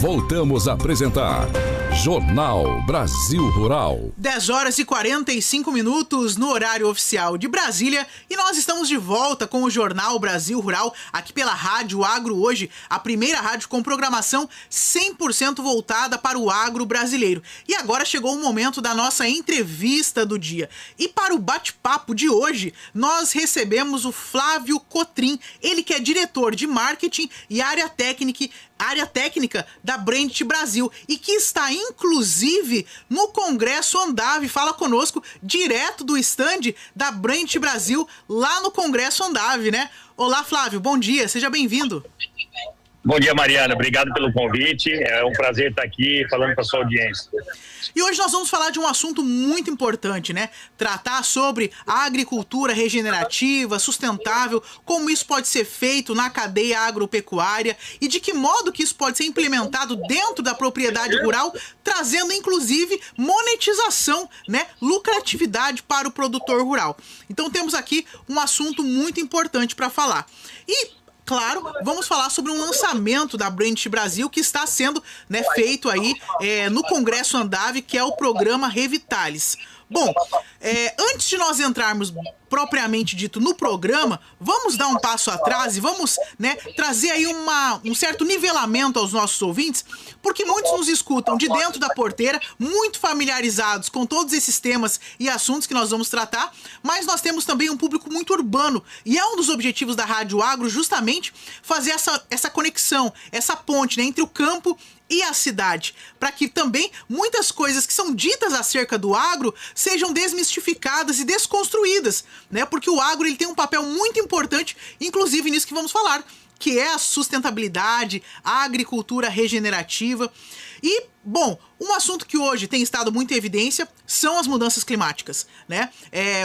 Voltamos a apresentar Jornal Brasil Rural. 10h45 no horário oficial de Brasília e nós estamos de volta com o Jornal Brasil Rural aqui pela Rádio Agro Hoje, a primeira rádio com programação 100% voltada para o agro brasileiro. E agora chegou o momento da nossa entrevista do dia. E para o bate-papo de hoje, nós recebemos o Flávio Cotrim, ele que é diretor de marketing e área técnica da Brandt Brasil e que está inclusive no Congresso Andave. Fala conosco direto do stand da Brandt Brasil lá no Congresso Andave, né? Olá, Flávio, bom dia, seja bem-vindo. Bom dia, Mariana, obrigado pelo convite, é um prazer estar aqui falando com a sua audiência. E hoje nós vamos falar de um assunto muito importante, né? Tratar sobre a agricultura regenerativa, sustentável, como isso pode ser feito na cadeia agropecuária e de que modo que isso pode ser implementado dentro da propriedade rural, trazendo inclusive monetização, né? Lucratividade para o produtor rural. Então temos aqui um assunto muito importante para falar. E claro, vamos falar sobre um lançamento da Brandt Brasil que está sendo, né, feito aí no Congresso Andave, que é o programa Revitalis. Bom, antes de nós entrarmos propriamente dito no programa, vamos dar um passo atrás e vamos, né, trazer aí um certo nivelamento aos nossos ouvintes, porque muitos nos escutam de dentro da porteira, muito familiarizados com todos esses temas e assuntos que nós vamos tratar, mas nós temos também um público muito urbano, e é um dos objetivos da Rádio Agro justamente fazer essa conexão, essa ponte, né, entre o campo e a cidade, para que também muitas coisas que são ditas acerca do agro sejam desmistificadas e desconstruídas, né? Porque o agro ele tem um papel muito importante, inclusive nisso que vamos falar, que é a sustentabilidade, a agricultura regenerativa. E, bom, um assunto que hoje tem estado muito em evidência são as mudanças climáticas, né?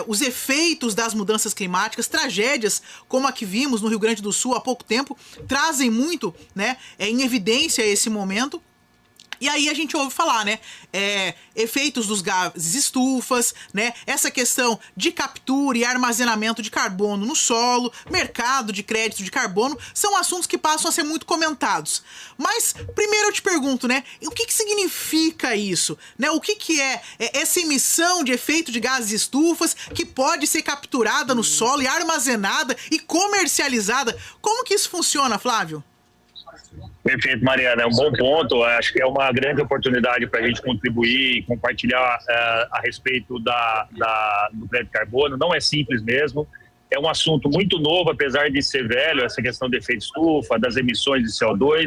Os efeitos das mudanças climáticas, tragédias como a que vimos no Rio Grande do Sul há pouco tempo, trazem muito, né, em evidência esse momento. E aí a gente ouve falar, né, efeitos dos gases estufas, né, essa questão de captura e armazenamento de carbono no solo, mercado de crédito de carbono, são assuntos que passam a ser muito comentados. Mas, primeiro eu te pergunto, né, o que significa isso? Né, o que é essa emissão de efeito de gases estufas que pode ser capturada no solo e armazenada e comercializada? Como que isso funciona, Flávio? Perfeito, Mariana, é um bom ponto, acho que é uma grande oportunidade para a gente contribuir e compartilhar a respeito do crédito de carbono. Não é simples mesmo, é um assunto muito novo, apesar de ser velho, essa questão do efeito estufa, das emissões de CO2,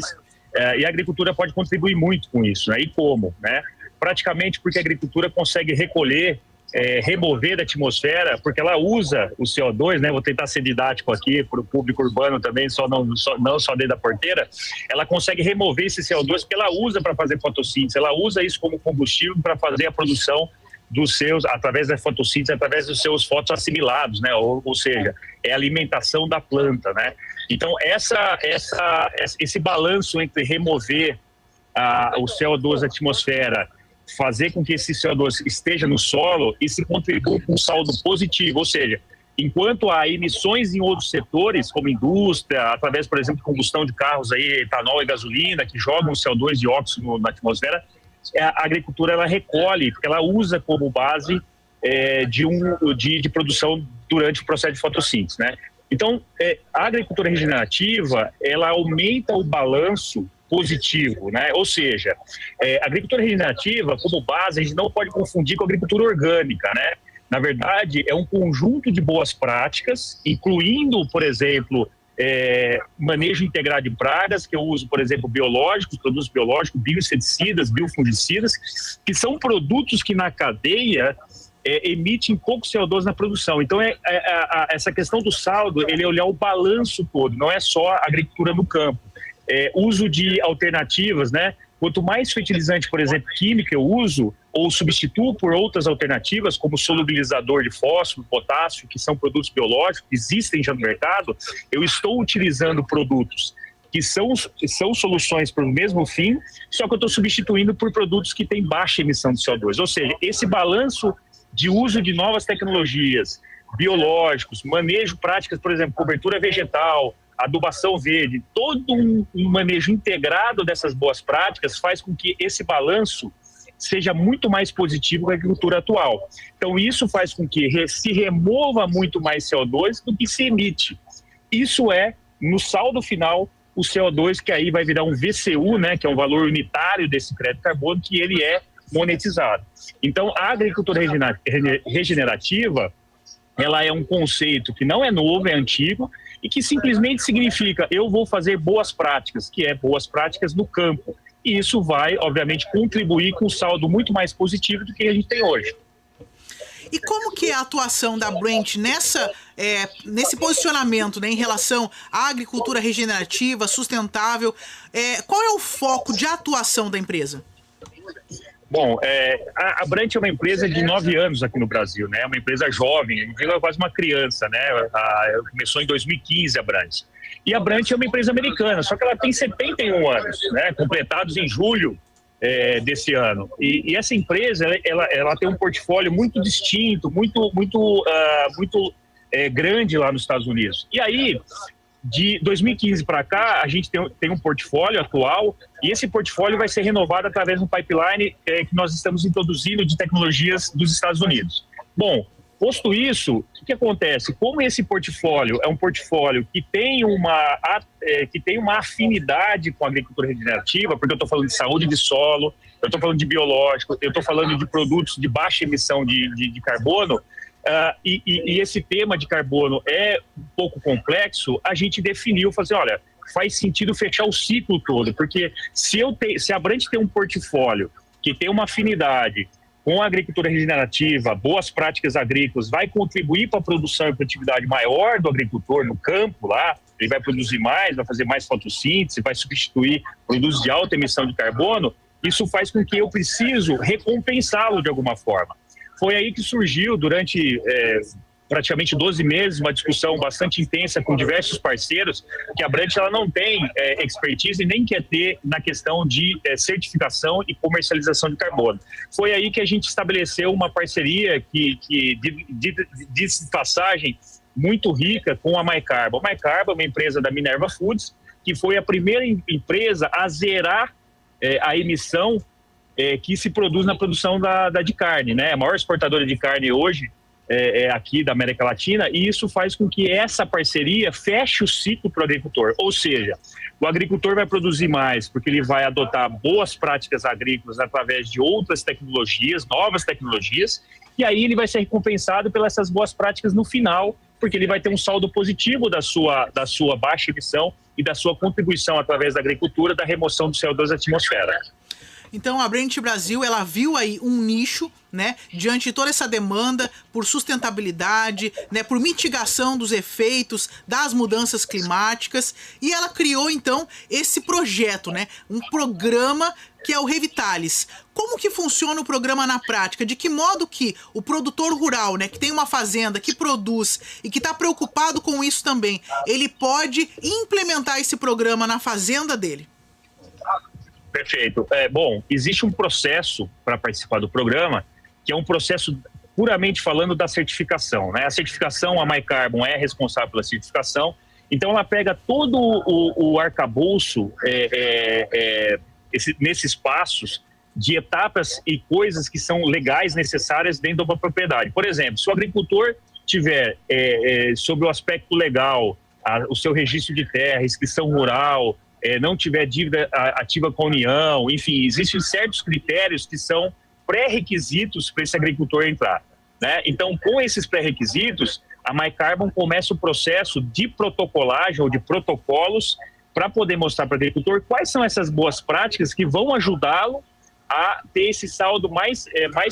e a agricultura pode contribuir muito com isso, né? E como, né? Praticamente porque a agricultura consegue recolher, remover da atmosfera, porque ela usa o CO2, né? Vou tentar ser didático aqui para o público urbano também, não só dentro da porteira. Ela consegue remover esse CO2 porque ela usa para fazer fotossíntese, ela usa isso como combustível para fazer a produção dos seus, através da fotossíntese, através dos seus fotoassimilados, né? Ou seja, é a alimentação da planta, né? Então esse balanço entre remover o CO2 da atmosfera, fazer com que esse CO2 esteja no solo e se contribua com um saldo positivo, ou seja, enquanto há emissões em outros setores, como indústria, através, por exemplo, de combustão de carros, aí, etanol e gasolina, que jogam CO2 de óxido na atmosfera, a agricultura ela recolhe, porque ela usa como base de produção durante o processo de fotossíntese, né? Então, a agricultura regenerativa, ela aumenta o balanço positivo, né? Ou seja, a agricultura regenerativa, como base, a gente não pode confundir com a agricultura orgânica, né? Na verdade, é um conjunto de boas práticas, incluindo, por exemplo, manejo integrado de pragas, que eu uso, por exemplo, biológicos, produtos biológicos, bioinseticidas, biofungicidas, que são produtos que na cadeia emitem pouco CO2 na produção. Então, essa questão do saldo, ele é olhar o balanço todo, não é só a agricultura no campo. Uso de alternativas, né? Quanto mais fertilizante, por exemplo, químico eu uso, ou substituo por outras alternativas, como solubilizador de fósforo, potássio, que são produtos biológicos, que existem já no mercado, eu estou utilizando produtos que são soluções para o mesmo fim, só que eu estou substituindo por produtos que têm baixa emissão de CO2. Ou seja, esse balanço de uso de novas tecnologias, biológicos, manejo práticas, por exemplo, cobertura vegetal, a adubação verde, todo um manejo integrado dessas boas práticas faz com que esse balanço seja muito mais positivo que a agricultura atual. Então isso faz com que se remova muito mais CO2 do que se emite. Isso é, no saldo final, o CO2, que aí vai virar um VCU, né, que é um valor unitário desse crédito de carbono, que ele é monetizado. Então a agricultura regenerativa, ela é um conceito que não é novo, é antigo, e que simplesmente significa eu vou fazer boas práticas, que é boas práticas no campo. E isso vai, obviamente, contribuir com um saldo muito mais positivo do que a gente tem hoje. E como que é a atuação da Brent nesse posicionamento, né, em relação à agricultura regenerativa, sustentável? Qual é o foco de atuação da empresa? Bom, a Brent é uma empresa de 9 anos aqui no Brasil, né? Uma empresa jovem, ela é quase uma criança, né? Começou em 2015 a Brent. E a Brent é uma empresa americana, só que ela tem 71 anos, né? Completados em julho desse ano. E essa empresa, ela tem um portfólio muito distinto, muito grande lá nos Estados Unidos. E aí, de 2015 para cá, a gente tem um portfólio atual, e esse portfólio vai ser renovado através de um pipeline que nós estamos introduzindo de tecnologias dos Estados Unidos. Bom, posto isso, o que acontece? Como esse portfólio é um portfólio que tem uma afinidade com a agricultura regenerativa, porque eu estou falando de saúde de solo, eu estou falando de biológico, eu estou falando de produtos de baixa emissão de carbono, e esse tema de carbono é um pouco complexo, a gente definiu, fazer, olha, faz sentido fechar o ciclo todo, porque se a Brent tem um portfólio que tem uma afinidade com a agricultura regenerativa, boas práticas agrícolas, vai contribuir para a produção e produtividade maior do agricultor no campo lá, ele vai produzir mais, vai fazer mais fotossíntese, vai substituir produtos de alta emissão de carbono, isso faz com que eu preciso recompensá-lo de alguma forma. Foi aí que surgiu, durante praticamente 12 meses, uma discussão bastante intensa com diversos parceiros, que a Brent ela não tem expertise e nem quer ter na questão de certificação e comercialização de carbono. Foi aí que a gente estabeleceu uma parceria de passagem muito rica com a MyCarbon. A MyCarbon é uma empresa da Minerva Foods, que foi a primeira empresa a zerar a emissão que se produz na produção de carne, né? A maior exportadora de carne hoje aqui da América Latina, e isso faz com que essa parceria feche o ciclo para o agricultor. Ou seja, o agricultor vai produzir mais porque ele vai adotar boas práticas agrícolas através de outras tecnologias, novas tecnologias, e aí ele vai ser recompensado pelas essas boas práticas no final, porque ele vai ter um saldo positivo da sua baixa emissão e da sua contribuição através da agricultura da remoção do CO2 da atmosfera. Então a Brent Brasil, ela viu aí um nicho, né, diante de toda essa demanda por sustentabilidade, né, por mitigação dos efeitos das mudanças climáticas, e ela criou então esse projeto, né, um programa que é o Revitalis. Como que funciona o programa na prática? De que modo que o produtor rural, né, que tem uma fazenda, que produz e que está preocupado com isso também, ele pode implementar esse programa na fazenda dele? Perfeito. Bom, existe um processo para participar do programa, que é um processo puramente falando da certificação, né? A certificação, a MyCarbon é responsável pela certificação, então ela pega todo o arcabouço nesses passos de etapas e coisas que são legais, necessárias dentro de uma propriedade. Por exemplo, se o agricultor tiver, sobre o aspecto legal, o seu registro de terra, inscrição rural, não tiver dívida ativa com a União, enfim, existem certos critérios que são pré-requisitos para esse agricultor entrar, né? Então, com esses pré-requisitos, a MyCarbon começa o processo de protocolagem ou de protocolos para poder mostrar para o agricultor quais são essas boas práticas que vão ajudá-lo a ter esse saldo mais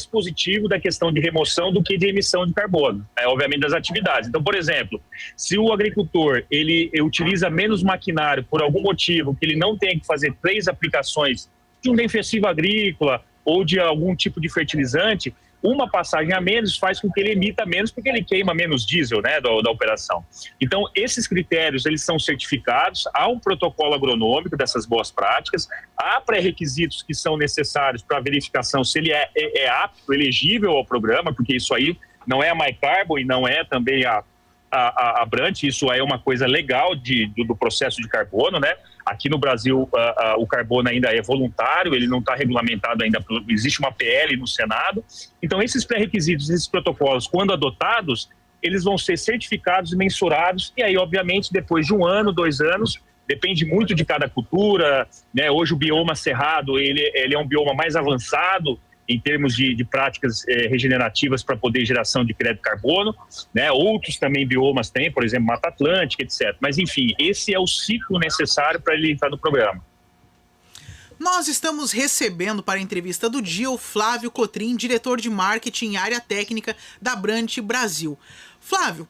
positivo da questão de remoção do que de emissão de carbono, obviamente das atividades. Então, por exemplo, se o agricultor ele utiliza menos maquinário por algum motivo, que ele não tem que fazer 3 aplicações de um defensivo agrícola ou de algum tipo de fertilizante, uma passagem a menos faz com que ele emita menos, porque ele queima menos diesel, né, da operação. Então, esses critérios, eles são certificados, há um protocolo agronômico dessas boas práticas, há pré-requisitos que são necessários para a verificação se ele é apto, elegível ao programa, porque isso aí não é a MyCarbon e não é também a Brant, isso é uma coisa legal do processo de carbono, né? Aqui no Brasil, o carbono ainda é voluntário, ele não está regulamentado ainda, existe uma PL no Senado. Então, esses pré-requisitos, esses protocolos, quando adotados, eles vão ser certificados e mensurados, e aí, obviamente, depois de 1 ano, 2 anos, depende muito de cada cultura, né? Hoje o bioma cerrado, ele é um bioma mais avançado em termos de práticas regenerativas para poder geração de crédito carbono, né? Outros também biomas têm, por exemplo, Mata Atlântica, etc. Mas, enfim, esse é o ciclo necessário para ele entrar no programa. Nós estamos recebendo para a entrevista do dia o Flávio Cotrim, diretor de marketing e área técnica da Brant Brasil. Flávio,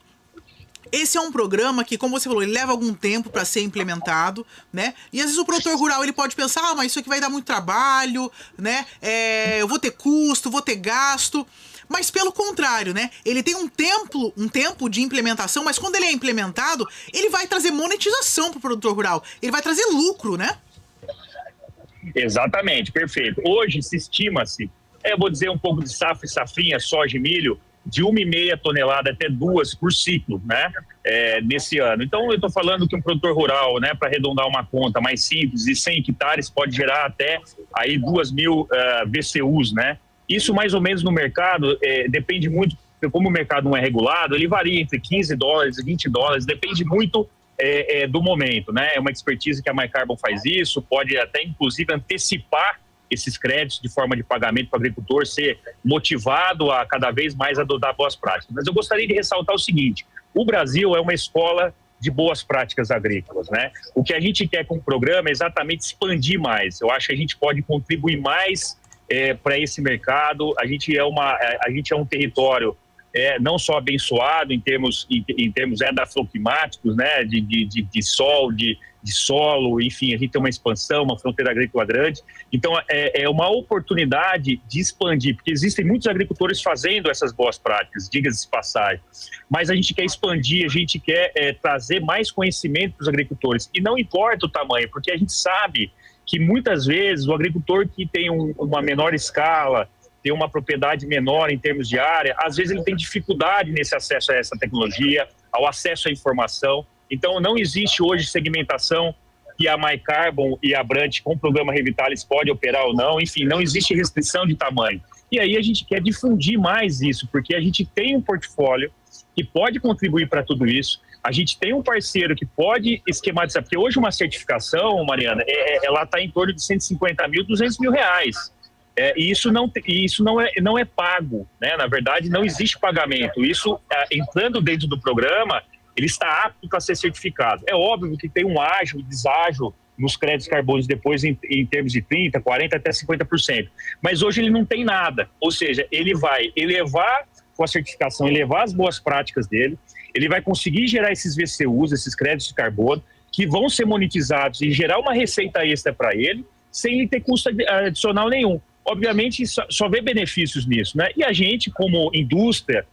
esse é um programa que, como você falou, ele leva algum tempo para ser implementado, né? E às vezes o produtor rural ele pode pensar, mas isso aqui vai dar muito trabalho, né? Eu vou ter custo, vou ter gasto. Mas pelo contrário, né? Ele tem um tempo de implementação, mas quando ele é implementado, ele vai trazer monetização para o produtor rural. Ele vai trazer lucro, né? Exatamente, perfeito. Hoje se estima-se, eu vou dizer um pouco de safra e safrinha, soja e milho, de 1,5 tonelada até 2 por ciclo, né? Nesse ano. Então, eu estou falando que um produtor rural, né, para arredondar uma conta mais simples, de 100 hectares, pode gerar até aí 2.000 VCUs, né? Isso mais ou menos no mercado, depende muito, como o mercado não é regulado, ele varia entre $15 e $20, depende muito do momento, né? É uma expertise que a MyCarbon faz isso, pode até inclusive antecipar esses créditos de forma de pagamento para o agricultor ser motivado a cada vez mais adotar boas práticas. Mas eu gostaria de ressaltar o seguinte, o Brasil é uma escola de boas práticas agrícolas, né? O que a gente quer com o programa é exatamente expandir mais. Eu acho que a gente pode contribuir mais para esse mercado. A gente é um território não só abençoado em termos edafoclimáticos, né? De sol, de solo, enfim, a gente tem uma expansão, uma fronteira agrícola grande. Então, é uma oportunidade de expandir, porque existem muitos agricultores fazendo essas boas práticas, diga-se de passagem. Mas a gente quer expandir, a gente quer trazer mais conhecimento para os agricultores. E não importa o tamanho, porque a gente sabe que muitas vezes o agricultor que tem uma menor escala, tem uma propriedade menor em termos de área, às vezes ele tem dificuldade nesse acesso a essa tecnologia, ao acesso à informação. Então, não existe hoje segmentação que a MyCarbon e a Brant com o programa Revitalis pode operar ou não. Enfim, não existe restrição de tamanho. E aí a gente quer difundir mais isso, porque a gente tem um portfólio que pode contribuir para tudo isso. A gente tem um parceiro que pode esquematizar, porque hoje uma certificação, Mariana, ela está em torno de 150 mil, 200 mil reais. E isso não é pago, né? Na verdade, não existe pagamento. Isso, entrando dentro do programa, ele está apto para ser certificado. É óbvio que tem um ágio e deságio nos créditos carbonos depois em termos de 30%, 40% até 50%. Mas hoje ele não tem nada. Ou seja, ele vai elevar com a certificação, elevar as boas práticas dele, ele vai conseguir gerar esses VCUs, esses créditos de carbono, que vão ser monetizados e gerar uma receita extra para ele, sem ele ter custo adicional nenhum. Obviamente, só vê benefícios nisso, né? E a gente, como indústria,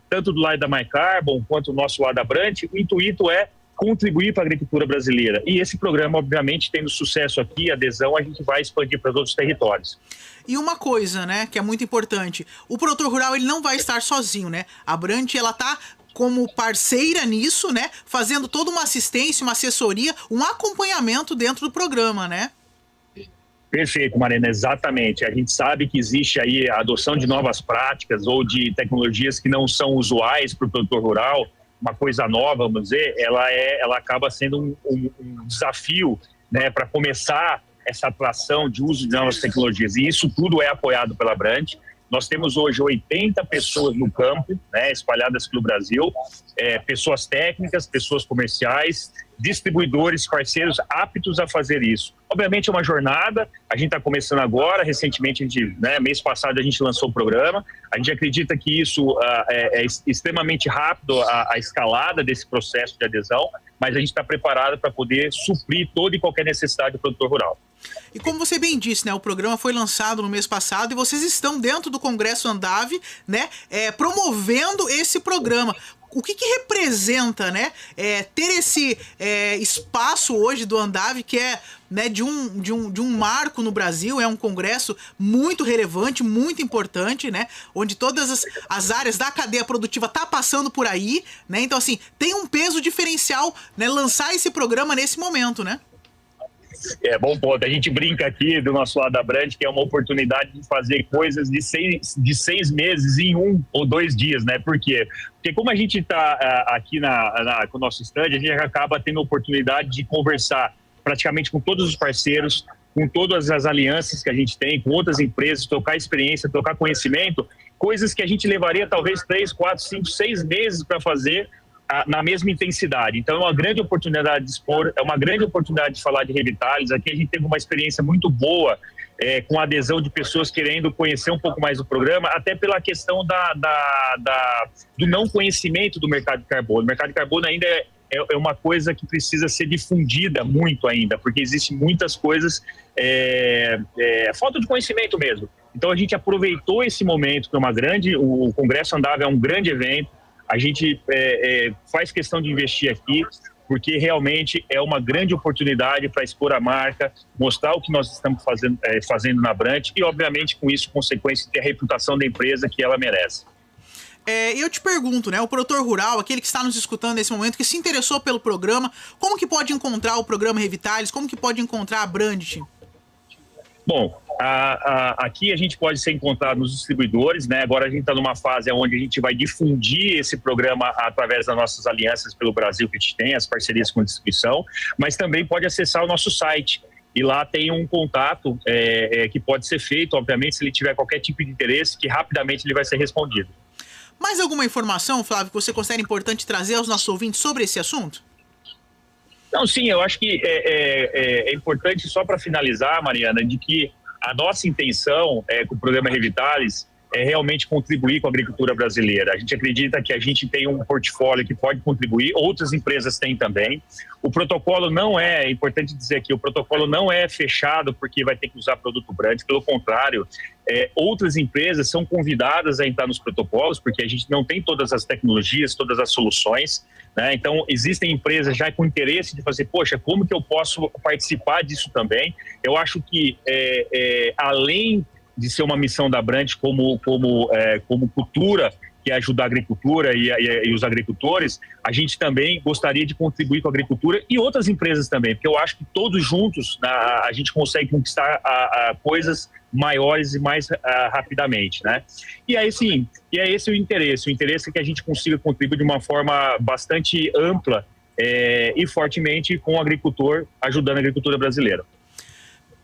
tanto do lado da MyCarbon quanto do nosso lado da Brant, o intuito é contribuir para a agricultura brasileira. E esse programa, obviamente, tendo sucesso aqui, adesão, a gente vai expandir para outros territórios. E uma coisa, né, que é muito importante, o produtor rural ele não vai estar sozinho, né? A Brant, ela tá como parceira nisso, né, fazendo toda uma assistência, uma assessoria, um acompanhamento dentro do programa, né? Perfeito, Marina, exatamente. A gente sabe que existe aí a adoção de novas práticas ou de tecnologias que não são usuais para o produtor rural, uma coisa nova, vamos dizer, ela acaba sendo um desafio, né, para começar essa atração de uso de novas tecnologias. E isso tudo é apoiado pela Brant. Nós temos hoje 80 pessoas no campo, né, espalhadas pelo Brasil, pessoas técnicas, pessoas comerciais, distribuidores, parceiros aptos a fazer isso. Obviamente é uma jornada, a gente está começando agora, recentemente, mês passado a gente lançou o programa, a gente acredita que isso é extremamente rápido, a escalada desse processo de adesão, mas a gente está preparado para poder suprir toda e qualquer necessidade do produtor rural. E como você bem disse, né, o programa foi lançado no mês passado e vocês estão dentro do Congresso Andave, né, promovendo esse programa. o que representa, né, ter esse espaço hoje do Andav, que é, né, de um marco no Brasil, é um congresso muito relevante, muito importante, né, onde todas as áreas da cadeia produtiva tá passando por aí, né, então assim, tem um peso diferencial, né, lançar esse programa nesse momento, né? Bom ponto. A gente brinca aqui do nosso lado da Brand que é uma oportunidade de fazer coisas de 6 meses em 1 ou 2 dias, né? Por quê? Porque como a gente está aqui com o nosso stand, a gente acaba tendo a oportunidade de conversar praticamente com todos os parceiros, com todas as alianças que a gente tem, com outras empresas, trocar experiência, trocar conhecimento, coisas que a gente levaria talvez 3, 4, 5, 6 meses para fazer na mesma intensidade. Então é uma grande oportunidade de expor, é uma grande oportunidade de falar de Revitalis. Aqui a gente teve uma experiência muito boa com a adesão de pessoas querendo conhecer um pouco mais do programa, até pela questão do não conhecimento do mercado de carbono. O mercado de carbono ainda é uma coisa que precisa ser difundida muito ainda, porque existem muitas coisas, falta de conhecimento mesmo. Então a gente aproveitou esse momento, que o Congresso Andav é um grande evento. A gente faz questão de investir aqui, porque realmente é uma grande oportunidade para expor a marca, mostrar o que nós estamos fazendo na Brand e, obviamente, com isso, consequência, ter a reputação da empresa que ela merece. Eu te pergunto, né, o produtor rural, aquele que está nos escutando nesse momento, que se interessou pelo programa, como que pode encontrar o programa Revitalis, como que pode encontrar a Brand? Bom, aqui a gente pode ser encontrado nos distribuidores, né? Agora a gente está numa fase onde a gente vai difundir esse programa através das nossas alianças pelo Brasil que a gente tem, as parcerias com distribuição, mas também pode acessar o nosso site. E lá tem um contato que pode ser feito, obviamente, se ele tiver qualquer tipo de interesse, que rapidamente ele vai ser respondido. Mais alguma informação, Flávio, que você considera importante trazer aos nossos ouvintes sobre esse assunto? Não, sim, eu acho que é importante, só para finalizar, Mariana, de que a nossa intenção com o programa Revitalis é realmente contribuir com a agricultura brasileira. A gente acredita que a gente tem um portfólio que pode contribuir, outras empresas têm também. O protocolo é importante dizer aqui, o protocolo não é fechado porque vai ter que usar produto Brand, pelo contrário, outras empresas são convidadas a entrar nos protocolos, porque a gente não tem todas as tecnologias, todas as soluções, né? Então, existem empresas já com interesse de fazer, poxa, como que eu posso participar disso também? Eu acho que, além de ser uma missão da Brand como cultura, que é ajudar a agricultura e os agricultores, a gente também gostaria de contribuir com a agricultura e outras empresas também, porque eu acho que todos juntos a gente consegue conquistar coisas maiores e mais rapidamente, né? E aí sim, é esse o interesse é que a gente consiga contribuir de uma forma bastante ampla e fortemente com o agricultor, ajudando a agricultura brasileira.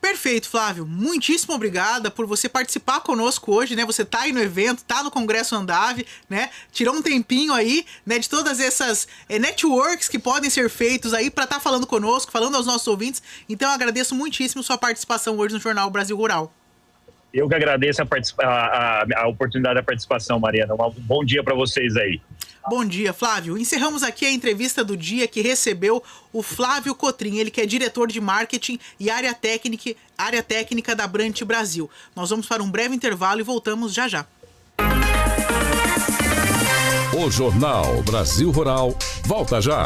Perfeito, Flávio. Muitíssimo obrigada por você participar conosco hoje, né? Você tá aí no evento, tá no Congresso Andav, né? Tirou um tempinho aí, né, de todas essas networks que podem ser feitos aí para estar falando conosco, falando aos nossos ouvintes. Então eu agradeço muitíssimo sua participação hoje no Jornal Brasil Rural. Eu que agradeço a oportunidade da participação, Mariana. Um bom dia para vocês aí. Bom dia, Flávio. Encerramos aqui a entrevista do dia que recebeu o Flávio Cotrim, ele que é diretor de marketing e área técnica da Brand Brasil. Nós vamos para um breve intervalo e voltamos já já. O Jornal Brasil Rural volta já.